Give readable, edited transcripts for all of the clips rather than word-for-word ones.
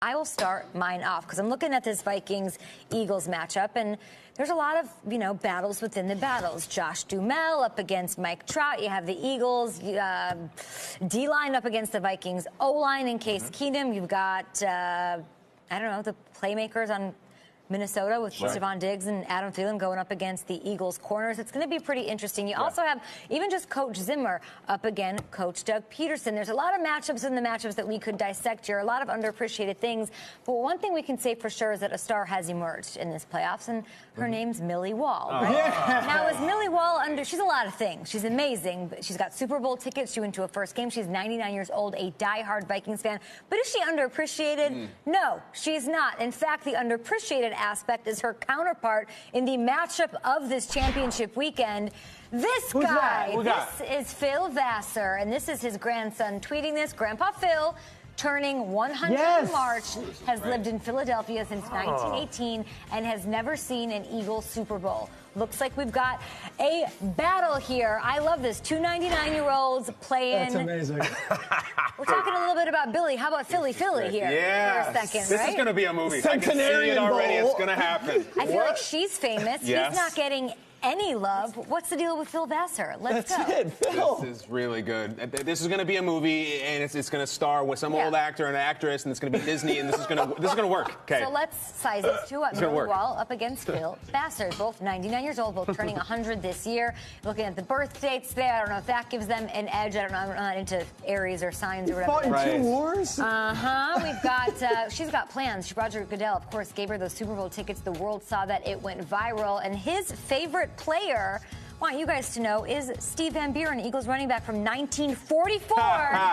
I will start mine off because I'm looking at this Vikings-Eagles matchup, and there's a lot of, battles within the battles. Josh Duhamel up against Mike Trout. You have the Eagles D-line up against the Vikings O-line in Case Keenum. You've got, the playmakers on Minnesota with Stephon Diggs and Adam Thielen going up against the Eagles corners. It's going to be pretty interesting. You also have even just Coach Zimmer up against Coach Doug Peterson. There's a lot of matchups in the matchups that we could dissect here, a lot of underappreciated things. But one thing we can say for sure is that a star has emerged in this playoffs, and her name's Millie Wall. Right? Now, is Millie Wall she's a lot of things. She's amazing. But she's got Super Bowl tickets. She went to a first game. She's 99 years old, a diehard Vikings fan. But is she underappreciated? No, she's not. In fact, the underappreciated aspect is her counterpart in the matchup of this championship weekend. This guy, this is Phil Vassar, and this is his grandson tweeting this. Grandpa Phil, turning 100 in March, has lived in Philadelphia since 1918 and has never seen an Eagles Super Bowl. Looks like we've got a battle here. I love this. Two 99-year-olds playing. That's amazing. We're talking a little bit about Billy. How about Philly here for a second, This is going to be a movie. I can see it already. It's going to happen. I feel like she's famous. Yes. He's not getting any love. What's the deal with Phil Vassar? Let's go. That's it, Phil. This is really good. This is going to be a movie, and it's going to star with some old actor and actress, and it's going to be Disney, and this is going to work. Okay. So let's size these two up. Millie Wall up against Phil Vassar, both 99 years old, both turning 100 this year. Looking at the birth dates there, I don't know if that gives them an edge. I don't know. I'm not into Aries or signs or whatever. Fought in 2 wars? We've got. She's got plans. Roger Goodell, of course, gave her those Super Bowl tickets. The world saw that. It went viral, and his favorite player, I want you guys to know, is Steve Van Buren, Eagles running back from 1944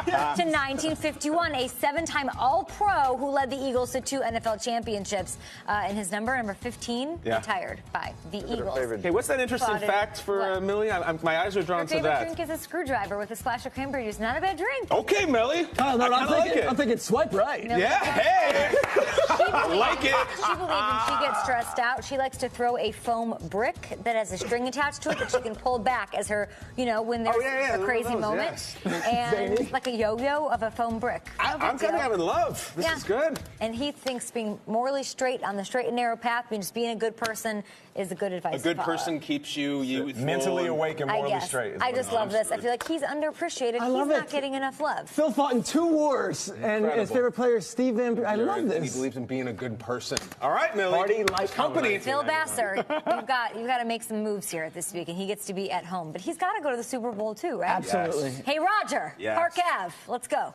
to 1951, a 7-time All-Pro who led the Eagles to 2 NFL championships. And his number 15, retired by the Eagles. Hey, what's that interesting fact for Millie? My eyes are drawn to that. Her favorite drink is a screwdriver with a splash of cranberry juice. Not a bad drink. Okay, Millie. I'm thinking swipe right. Millie, hey. I like it. She believes when she gets stressed out, she likes to throw a foam brick that has a string attached to it that she can pull back as her, when there's a crazy moment. And like a yo-yo of a foam brick. I'm kind of in love. This is good. And he thinks being morally straight on the straight and narrow path, just being a good person, is a good advice. A good person keeps you mentally awake and morally straight. I just love this. I feel like he's underappreciated. He's not getting enough love. Phil fought in 2 wars, and his favorite player is Steve Van Buren. I love this. He believes in being a good person. All right, Millie. Party like company. Phil Vassar, you've got to make some moves here this week, and he gets to be at home. But he's got to go to the Super Bowl too, right? Absolutely. Hey, Roger, Park Ave, let's go.